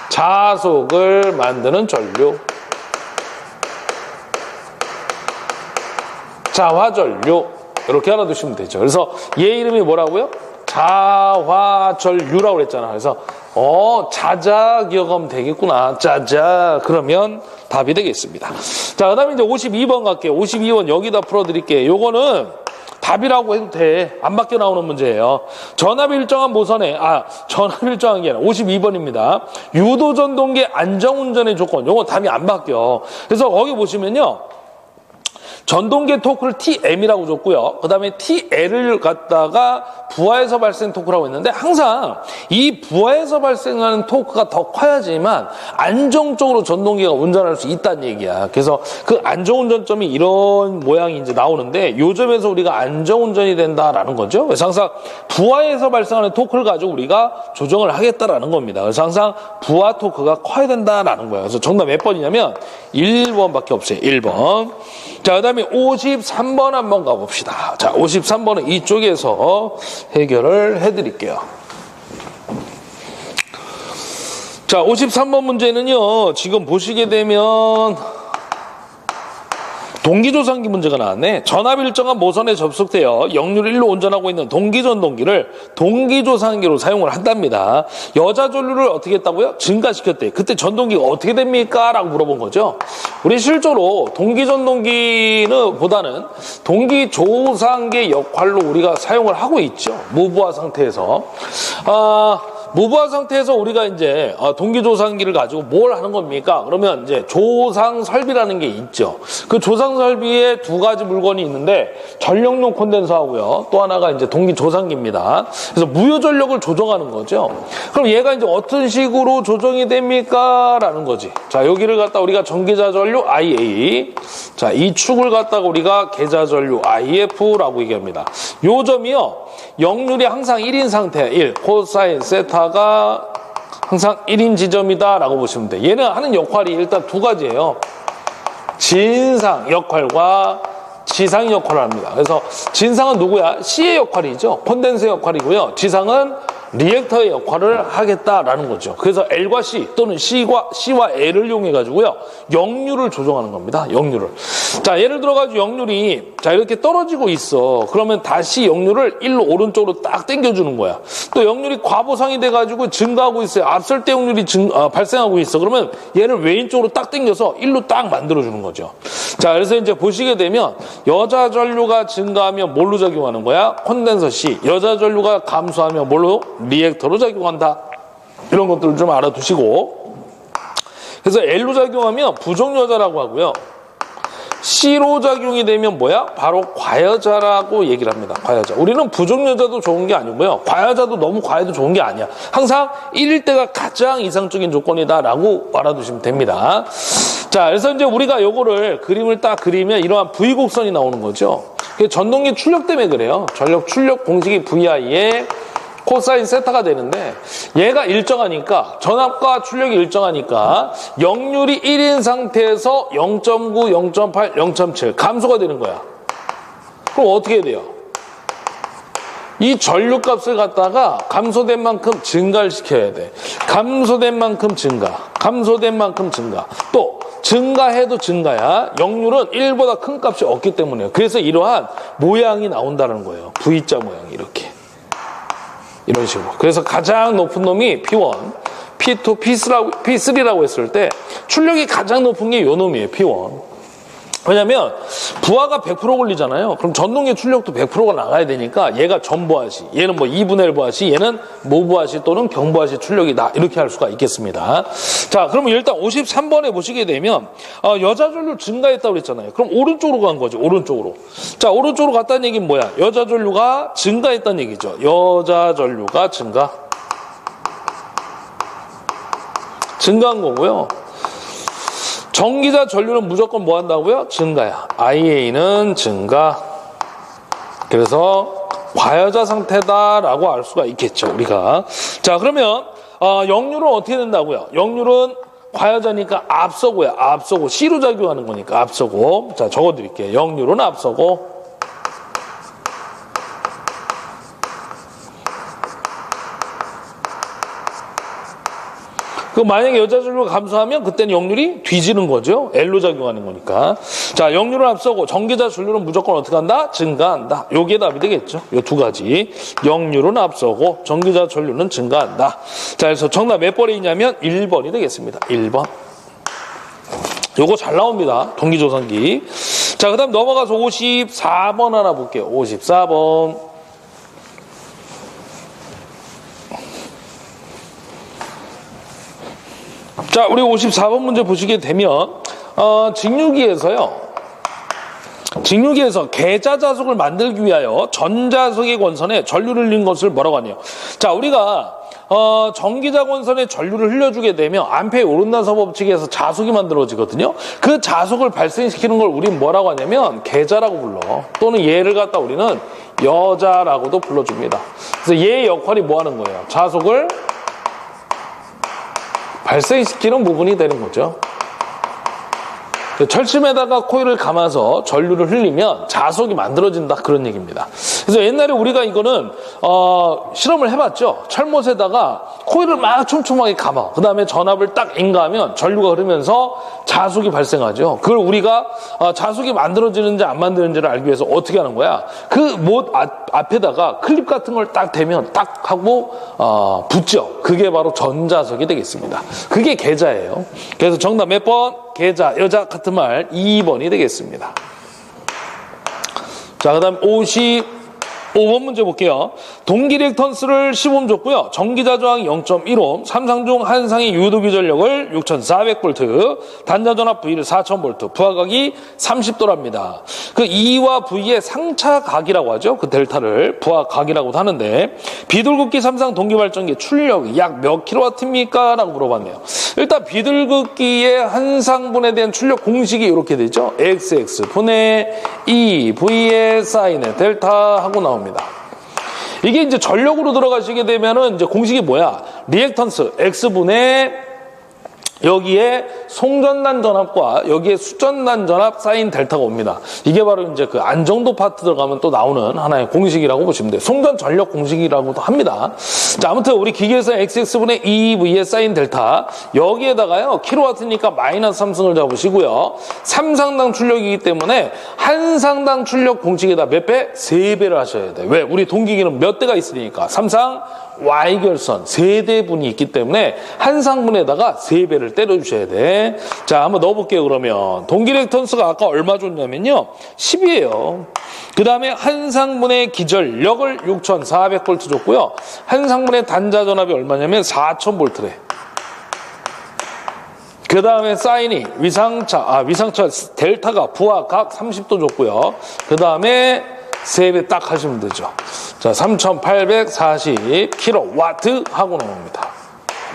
자석을 만드는 전류 자화전류 이렇게 알아두시면 되죠. 그래서 얘 이름이 뭐라고요? 자화전류라고 그랬잖아. 그래서 자자 기억하면 되겠구나. 자자. 그러면 답이 되겠습니다. 자, 그 다음에 이제 52번 갈게요. 52번 여기다 풀어드릴게요. 요거는 답이라고 해도 돼. 안 바뀌어 나오는 문제예요. 전압이 일정한 모선에, 전압이 일정한 게 아니라 52번입니다. 유도전동기 안정운전의 조건. 요거 답이 안 바뀌어. 그래서 거기 보시면요. 전동기의 토크를 TM이라고 줬고요. 그 다음에 TL을 갖다가 부하에서 발생 토크라고 했는데 항상 이 부하에서 발생하는 토크가 더 커야지만 안정적으로 전동기가 운전할 수 있다는 얘기야. 그래서 그 안정운전점이 이런 모양이 이제 나오는데 요점에서 우리가 안정운전이 된다라는 거죠. 그래서 항상 부하에서 발생하는 토크를 가지고 우리가 조정을 하겠다라는 겁니다. 그래서 항상 부하 토크가 커야 된다라는 거예요. 그래서 정답 몇 번이냐면 1번밖에 없어요. 1번. 자, 그 다음에 다음에 53번 한번 가봅시다. 자, 53번은 이쪽에서 해결을 해드릴게요. 자, 53번 문제는요, 지금 보시게 되면 동기조상기 문제가 나왔네. 전압 일정한 모선에 접속되어 역률 1로 온전하고 있는 동기전동기를 동기조상기로 사용을 한답니다. 여자 전류를 어떻게 했다고요? 증가시켰대. 그때 전동기가 어떻게 됩니까? 라고 물어본 거죠. 우리 실제로 동기전동기는 보다는 동기조상기 역할로 우리가 사용을 하고 있죠. 무부하 상태에서. 무부하 상태에서 우리가 이제 동기조상기를 가지고 뭘 하는 겁니까? 그러면 이제 조상설비라는 게 있죠. 그 조상설비에 두 가지 물건이 있는데 전력용 콘덴서하고요. 또 하나가 이제 동기조상기입니다. 그래서 무효전력을 조정하는 거죠. 그럼 얘가 이제 어떤 식으로 조정이 됩니까? 라는 거지. 자, 여기를 갖다 우리가 전기자전류 IA. 자, 이 축을 갖다가 우리가 계자전류 IF라고 얘기합니다. 요 점이요. 역률이 항상 1인 상태 1, 코사인 세타가 항상 1인 지점이다 라고 보시면 돼. 얘는 하는 역할이 일단 두 가지예요. 진상 역할과 지상 역할을 합니다. 그래서 진상은 누구야? C의 역할이죠. 콘덴서 역할이고요. 지상은 리액터의 역할을 하겠다라는 거죠. 그래서 L과 C 또는 C와 L을 이용해 가지고요. 역률을 조정하는 겁니다. 역률을. 자, 예를 들어 가지고 역률이 자 이렇게 떨어지고 있어. 그러면 다시 역률을 1로 오른쪽으로 딱 당겨주는 거야. 또 역률이 과보상이 돼 가지고 증가하고 있어요. 앞설대 역률이 발생하고 있어. 그러면 얘를 왼쪽으로 딱 당겨서 1로 딱 만들어주는 거죠. 자, 그래서 이제 보시게 되면 여자 전류가 증가하면 뭘로 작용하는 거야? 콘덴서 C. 여자 전류가 감소하면 뭘로? 리액터로 작용한다. 이런 것들을 좀 알아두시고. 그래서 L로 작용하면 부정여자라고 하고요. C로 작용이 되면 뭐야? 바로 과여자라고 얘기를 합니다. 과여자. 우리는 부정여자도 좋은 게 아니고요. 과여자도 너무 과해도 좋은 게 아니야. 항상 1일 때가 가장 이상적인 조건이다라고 알아두시면 됩니다. 자, 그래서 이제 우리가 요거를 그림을 딱 그리면 이러한 V곡선이 나오는 거죠. 전동기 출력 때문에 그래요. 전력 출력 공식이 VI에 코사인 세타가 되는데 얘가 일정하니까 전압과 출력이 일정하니까 역률이 1인 상태에서 0.9, 0.8, 0.7 감소가 되는 거야. 그럼 어떻게 돼요? 이 전류값을 갖다가 감소된 만큼 증가를 시켜야 돼. 감소된 만큼 증가, 감소된 만큼 증가. 또 증가해도 증가야 역률은 1보다 큰 값이 없기 때문에요. 그래서 이러한 모양이 나온다는 거예요. V자 모양이 이렇게. 이런 식으로. 그래서 가장 높은 놈이 P1, P2, P3라고 했을 때 출력이 가장 높은 게 요 놈이에요. P1. 왜냐면 부하가 100% 걸리잖아요. 그럼 전동기 출력도 100%가 나가야 되니까 얘가 전부하시, 얘는 뭐 2분의 1 부하시, 얘는 모부하시 또는 경부하시 출력이다. 이렇게 할 수가 있겠습니다. 자, 그러면 일단 53번에 보시게 되면 여자 전류 증가했다고 그랬잖아요. 그럼 오른쪽으로 간 거죠. 오른쪽으로. 자, 오른쪽으로 갔다는 얘기는 뭐야? 여자 전류가 증가했다는 얘기죠. 여자 전류가 증가한 거고요. 전기자 전류는 무조건 뭐 한다고요? 증가야. IA는 증가. 그래서 과여자 상태다라고 알 수가 있겠죠, 우리가. 자, 그러면 역률은 어떻게 된다고요? 역률은 과여자니까 앞서고요. 앞서고 C로 작용하는 거니까 앞서고. 자, 적어드릴게요. 역률은 앞서고. 그 만약에 여자 전류가 감소하면 그때는 역률이 뒤지는 거죠. L로 작용하는 거니까. 자, 역률은 앞서고 전기자 전류는 무조건 어떻게 한다? 증가한다. 요게 답이 되겠죠. 요 두 가지. 역률은 앞서고 전기자 전류는 증가한다. 자, 그래서 정답 몇 번이 있냐면 1번이 되겠습니다. 1번. 요거 잘 나옵니다. 동기조상기. 자, 그 다음 넘어가서 54번 하나 볼게요. 54번. 자, 우리 54번 문제 보시게 되면 직류기에서 계자자속을 만들기 위하여 전자석의 권선에 전류를 흘린 것을 뭐라고 하네요. 자, 우리가 전기자 권선에 전류를 흘려주게 되면 암페의 오른나서 법칙에서 자속이 만들어지거든요. 그 자속을 발생시키는 걸 우리는 뭐라고 하냐면 계자라고 불러. 또는 얘를 갖다 우리는 여자라고도 불러줍니다. 그래서 얘의 역할이 뭐 하는 거예요? 자속을 발생시키는 부분이 되는 거죠. 철심에다가 코일을 감아서 전류를 흘리면 자석이 만들어진다, 그런 얘기입니다. 그래서 옛날에 우리가 이거는 실험을 해봤죠. 철못에다가 코일을 막 촘촘하게 감아, 그 다음에 전압을 딱 인가하면 전류가 흐르면서 자석이 발생하죠. 그걸 우리가 자석이 만들어지는지 안 만들어지는지를 알기 위해서 어떻게 하는 거야? 그 못 앞에다가 클립 같은 걸 딱 대면 딱 하고 붙죠. 그게 바로 전자석이 되겠습니다. 그게 계자예요. 그래서 정답 몇 번? 계자, 여자 같은 말 2번이 되겠습니다. 자, 그 다음 55번 문제 볼게요. 동기 리액턴스를 10옴 줬고요. 전기자 저항 0.1옴, 삼상중 한상의 유도기 전력을 6400V, 단자전압 V를 4000V, 부하각이 30도랍니다. 그 E와 V의 상차각이라고 하죠. 그 델타를 부하각이라고도 하는데, 비둘급기 삼상 동기발전기 출력이 약 몇 킬로와트입니까? 라고 물어봤네요. 일단 비둘급기의 한상분에 대한 출력 공식이 이렇게 되죠. XX 분의 E, V의 사인의 델타 하고 나옵니다. 이게 이제 전력으로 들어가시게 되면은 이제 공식이 뭐야? 리액턴스 X분의 여기에 송전단 전압과 여기에 수전단 전압 사인 델타가 옵니다. 이게 바로 이제 그 안정도 파트 들어가면 또 나오는 하나의 공식이라고 보시면 돼요. 송전 전력 공식이라고도 합니다. 자, 아무튼 우리 기계에서 XX분의 EV의 사인 델타, 여기에다가요, 킬로와트니까 마이너스 3승을 잡으시고요. 3상당 출력이기 때문에 한 상당 출력 공식에다 몇 배? 3배를 하셔야 돼요. 왜? 우리 동기기는 몇 대가 있으니까. 3상 Y결선 3대분이 있기 때문에 한 상분에다가 3배를 때려주셔야 돼. 자, 한번 넣어볼게요. 그러면 동기 리액턴스가 아까 얼마 줬냐면요, 10이에요. 그 다음에 한 상분의 기전력을 6400V 줬고요. 한 상분의 단자전압이 얼마냐면 4000V래. 그 다음에 사인이 위상차 델타가 부하각 30도 줬고요. 그 다음에 3배 딱 하시면 되죠. 자, 3840kW 하고 나옵니다.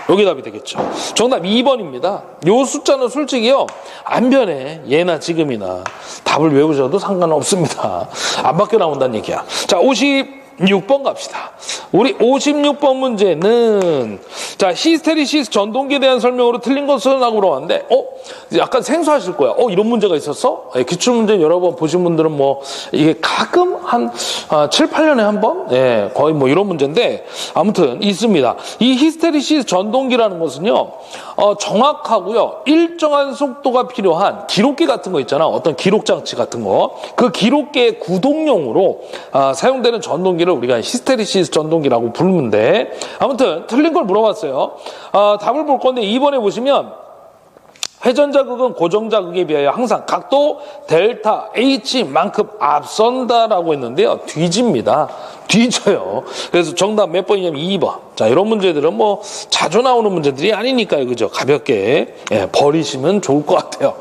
여기 답이 되겠죠. 정답 2번입니다. 요 숫자는 솔직히요, 안 변해. 예나 지금이나. 답을 외우셔도 상관없습니다. 안 바뀌어 나온다는 얘기야. 자, 56번 갑시다. 우리 56번 문제는, 자, 히스테리시스 전동기에 대한 설명으로 틀린 것은 하고 물어봤는데, 약간 생소하실 거야. 이런 문제가 있었어? 기출문제 여러 번 보신 분들은 뭐, 이게 가끔 한 7, 8년에 한 번? 거의 뭐 이런 문제인데, 아무튼 있습니다. 이 히스테리시스 전동기라는 것은요, 정확하고요, 일정한 속도가 필요한 기록기 같은 거 있잖아. 어떤 기록장치 같은 거. 그 기록기의 구동용으로 사용되는 전동기를 우리가 히스테리시스 전동기라고 부르는데, 아무튼 틀린 걸 물어봤어요. 답을 볼 건데 2번에 보시면 회전자극은 고정자극에 비하여 항상 각도 델타 H만큼 앞선다라고 했는데요, 뒤집니다. 뒤져요. 그래서 정답 몇 번이냐면 2번. 자, 이런 문제들은 뭐 자주 나오는 문제들이 아니니까요. 그죠? 가볍게 버리시면 좋을 것 같아요.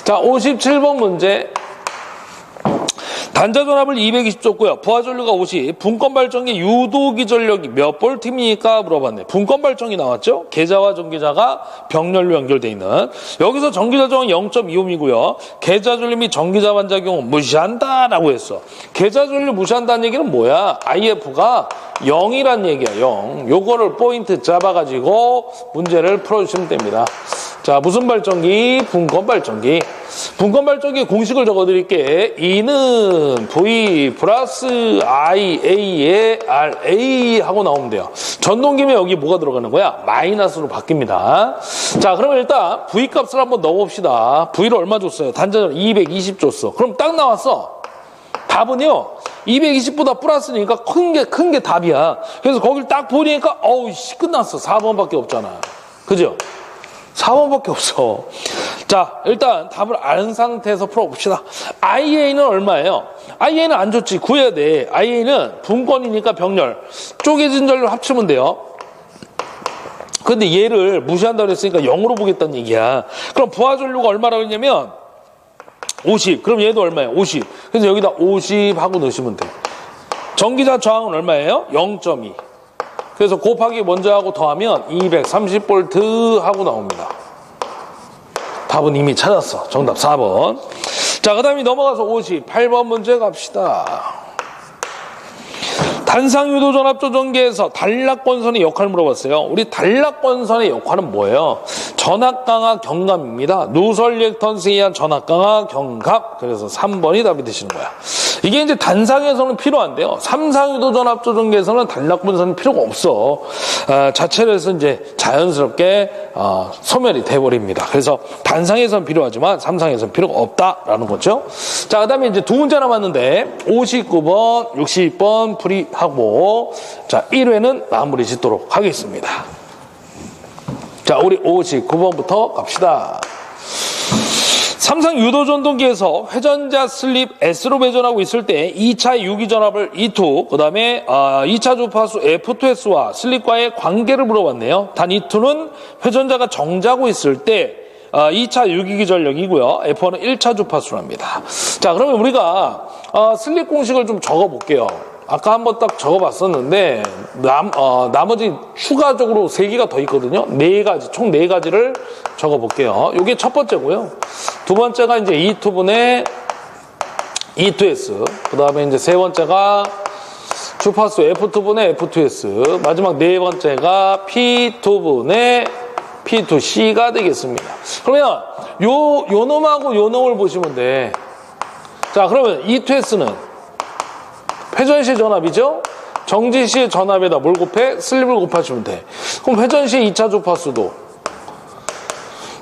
자, 57번 문제. 단자전압을 220 줬고요. 부하전류가 50. 분권발전기 유도기 전력이 몇 볼트입니까? 물어봤네. 분권발전기 나왔죠? 계자와 전기자가 병렬로 연결되어 있는. 여기서 전기자 저항 0.25옴이고요. 계자 전류 및 전기자 반작용은 무시한다라고 했어. 계자 전류 무시한다는 얘기는 뭐야? IF가 0이란 얘기야. 0. 요거를 포인트 잡아가지고 문제를 풀어주시면 됩니다. 자, 무슨 발전기? 분권발전기. 분권발전기 공식을 적어드릴게. E는 V 플러스 IA에 RA 하고 나오면 돼요. 전동기면 여기 뭐가 들어가는 거야? 마이너스로 바뀝니다. 자, 그러면 일단 V 값을 한번 넣어봅시다. V를 얼마 줬어요? 단자전 220 줬어. 그럼 딱 나왔어. 답은요, 220보다 플러스니까 큰 게 답이야. 그래서 거길 딱 보니까, 끝났어. 4번밖에 없잖아. 그죠? 4번밖에 없어. 자, 일단 답을 아는 상태에서 풀어봅시다. IA는 얼마예요? IA는 안 줬지. 구해야 돼. IA는 분권이니까 병렬. 쪼개진 전류 합치면 돼요. 근데 얘를 무시한다고 했으니까 0으로 보겠다는 얘기야. 그럼 부하전류가 얼마라고 했냐면 50. 그럼 얘도 얼마예요? 50. 그래서 여기다 50 하고 넣으시면 돼. 전기자 저항은 얼마예요? 0.2. 그래서 곱하기 먼저 하고 더하면 230V 하고 나옵니다. 답은 이미 찾았어. 정답 4번. 자, 그 다음에 넘어가서 58번 문제 갑시다. 단상유도전압조정기에서 단락권선의 역할을 물어봤어요. 우리 단락권선의 역할은 뭐예요? 전압강하 경감입니다. 누설리액턴스에 의한 전압강하 경감. 그래서 3번이 답이 되시는 거야. 이게 이제 단상에서는 필요한데요. 삼상유도전압조정기에서는 단락권선이 필요가 없어. 자체로 해서 이제 자연스럽게 소멸이 돼버립니다. 그래서 단상에서는 필요하지만 삼상에서는 필요가 없다라는 거죠. 자, 그 다음에 이제 두 문제 남았는데 59번, 60번 풀이하고 자 1회는 마무리 짓도록 하겠습니다. 자, 우리 59번부터 갑시다. 삼상 유도전동기에서 회전자 슬립 S로 배전하고 있을 때 2차 유기전압을 E2, 그 다음에 2차 주파수 F2S와 슬립과의 관계를 물어봤네요. 단 E2는 회전자가 정지하고 있을 때 2차 유기기 전력이고요. F1은 1차 주파수랍니다. 자, 그러면 우리가 슬립 공식을 좀 적어볼게요. 아까 한번 딱 적어봤었는데 나머지 추가적으로 3개가 더 있거든요. 4가지, 총 4가지를 적어볼게요. 이게 첫 번째고요. 두 번째가 이제 E2분의 E2S, 그 다음에 이제 세 번째가 주파수 F2분의 F2S, 마지막 네 번째가 P2분의 P2C가 되겠습니다. 그러면 요 놈하고 요 놈을 보시면 돼. 자, 그러면 E2S는 회전시의 전압이죠? 정지시의 전압에다 뭘 곱해? 슬립을 곱하시면 돼. 그럼 회전시의 2차 주파수도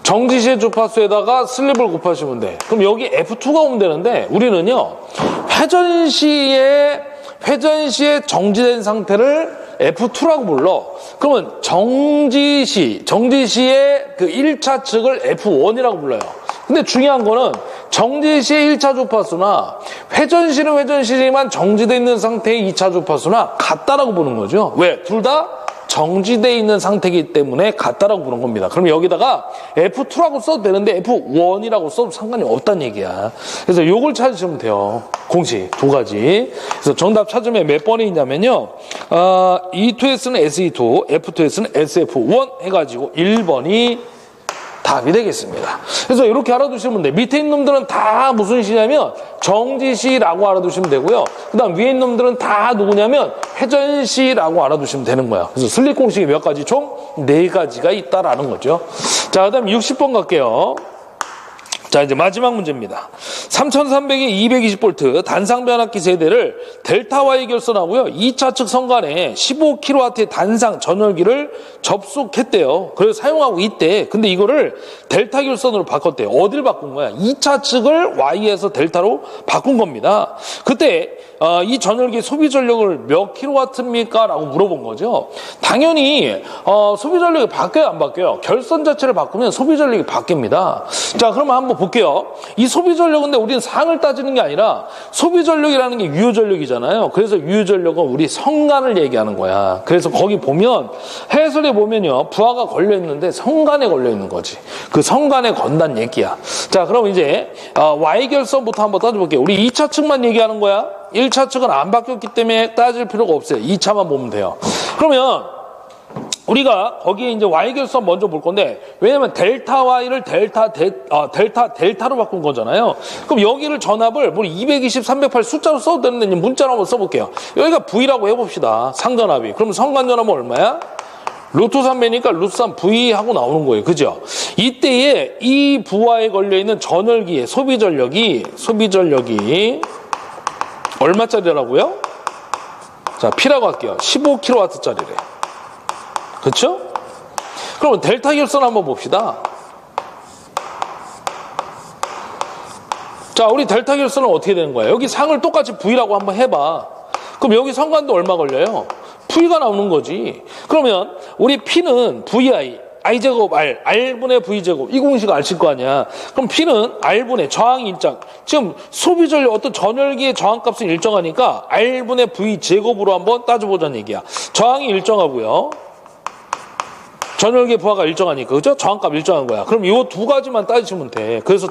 정지시의 주파수에다가 슬립을 곱하시면 돼. 그럼 여기 F2가 오면 되는데 우리는요, 회전시의 정지된 상태를 F2라고 불러. 그러면 정지시의 그 1차 측을 F1이라고 불러요. 근데 중요한 거는 정지시의 1차 주파수나 회전시는 회전시지만 정지되어 있는 상태의 2차 주파수나 같다라고 보는 거죠. 왜? 둘 다 정지되어 있는 상태이기 때문에 같다라고 보는 겁니다. 그럼 여기다가 F2라고 써도 되는데 F1이라고 써도 상관이 없다는 얘기야. 그래서 요걸 찾으시면 돼요. 공식 두 가지. 그래서 정답 찾으면 몇 번이 있냐면요. E2S는 SE2, F2S는 SF1 해가지고 1번이 답이 되겠습니다. 그래서 이렇게 알아두시면 돼. 밑에 있는 놈들은 다 무슨 시냐면 정지시라고 알아두시면 되고요. 그 다음 위에 있는 놈들은 다 누구냐면 회전시라고 알아두시면 되는 거야. 그래서 슬립 공식이 몇 가지? 총 4가지가 있다라는 거죠. 자, 그 다음 60번 갈게요. 자, 이제 마지막 문제입니다. 3300에 220V 단상 변압기 세대를 델타 Y 결선하고요. 2차 측 선관에 15kW의 단상 전열기를 접속했대요. 그래서 사용하고 있대. 근데 이거를 델타 결선으로 바꿨대요. 어딜 바꾼 거야? 2차 측을 Y에서 델타로 바꾼 겁니다. 그때 이 전열기 소비 전력을 몇 kW입니까? 라고 물어본 거죠. 당연히 소비 전력이 바뀌어요, 안 바뀌어요? 결선 자체를 바꾸면 소비 전력이 바뀝니다. 자, 그러면 한번 볼게요. 이 소비 전력은 근데 우리는 상을 따지는 게 아니라 소비 전력이라는 게 유효 전력이잖아요. 그래서 유효 전력은 우리 성간을 얘기하는 거야. 그래서 거기 보면 해설에 보면요, 부하가 걸려 있는데 성간에 걸려 있는 거지. 그 성간에 건단 얘기야. 자, 그럼 이제 Y 결선부터 한번 따져볼게요. 우리 2차 측만 얘기하는 거야. 1차 측은 안 바뀌었기 때문에 따질 필요가 없어요. 2차만 보면 돼요. 그러면 우리가 거기에 이제 Y 결선 먼저 볼 건데, 왜냐면 델타 Y를 델타로 바꾼 거잖아요. 그럼 여기를 전압을 220, 308 숫자로 써도 되는데 문자로 한번 써볼게요. 여기가 V라고 해봅시다. 상전압이. 그럼 성간전압은 얼마야? 루트 3배니까 루트 3 V 하고 나오는 거예요. 그죠? 이때에 이 부하에 걸려있는 전열기의 소비 전력이 얼마짜리라고요? 자, P라고 할게요. 15kW짜리래. 그렇죠? 그럼 델타 결선 한번 봅시다. 자, 우리 델타 결선은 어떻게 되는 거예요? 여기 상을 똑같이 V라고 한번 해봐. 그럼 여기 성간도 얼마 걸려요? V가 나오는 거지. 그러면 우리 P는 VI, I제곱 R, R분의 V제곱, 이 공식 아실 거 아니야. 그럼 P는 R분의 저항이 일정. 지금 소비 전력, 어떤 전열기의 저항값은 일정하니까 R분의 V제곱으로 한번 따져보자는 얘기야. 저항이 일정하고요. 전열기의 부하가 일정하니까, 그죠? 저항값 일정한 거야. 그럼 이 두 가지만 따지시면 돼. 그래서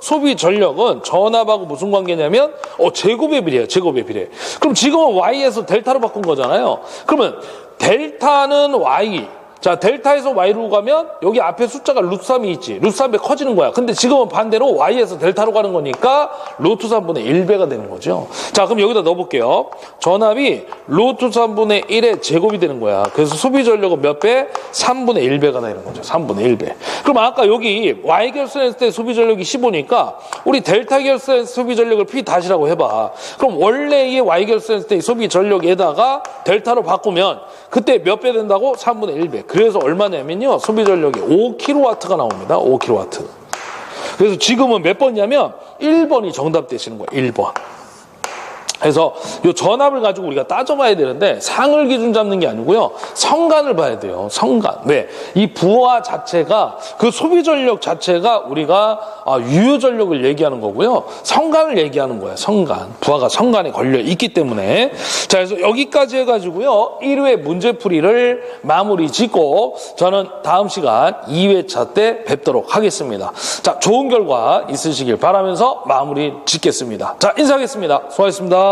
소비 전력은 전압하고 무슨 관계냐면, 제곱에 비례해요. 제곱에 비례해. 그럼 지금은 Y에서 델타로 바꾼 거잖아요. 그러면 델타는 Y. 자, 델타에서 Y로 가면 여기 앞에 숫자가 루트 3이 있지. 루트 3배 커지는 거야. 근데 지금은 반대로 Y에서 델타로 가는 거니까 루트 3분의 1배가 되는 거죠. 자, 그럼 여기다 넣어볼게요. 전압이 루트 3분의 1의 제곱이 되는 거야. 그래서 소비 전력은 몇 배? 3분의 1배가 되는 거죠. 3분의 1배. 그럼 아까 여기 Y 결선했을 때 소비 전력이 15니까 우리 델타 결선 소비 전력을 P 다시라고 해봐. 그럼 원래의 Y 결선했을 때 소비 전력에다가 델타로 바꾸면 그때 몇 배 된다고? 3분의 1배. 그래서 얼마냐면요. 소비 전력이 5kW가 나옵니다. 5kW. 그래서 지금은 몇 번이냐면 1번이 정답 되시는 거예요. 1번. 그래서 이 전압을 가지고 우리가 따져봐야 되는데 상을 기준 잡는 게 아니고요. 성간을 봐야 돼요. 성간. 왜? 이 부하 자체가 그 소비 전력 자체가 우리가 유효 전력을 얘기하는 거고요. 성간을 얘기하는 거예요. 성간. 부하가 성간에 걸려 있기 때문에. 자, 그래서 여기까지 해가지고요. 1회 문제풀이를 마무리 짓고 저는 다음 시간 2회차 때 뵙도록 하겠습니다. 자, 좋은 결과 있으시길 바라면서 마무리 짓겠습니다. 자, 인사하겠습니다. 수고하셨습니다.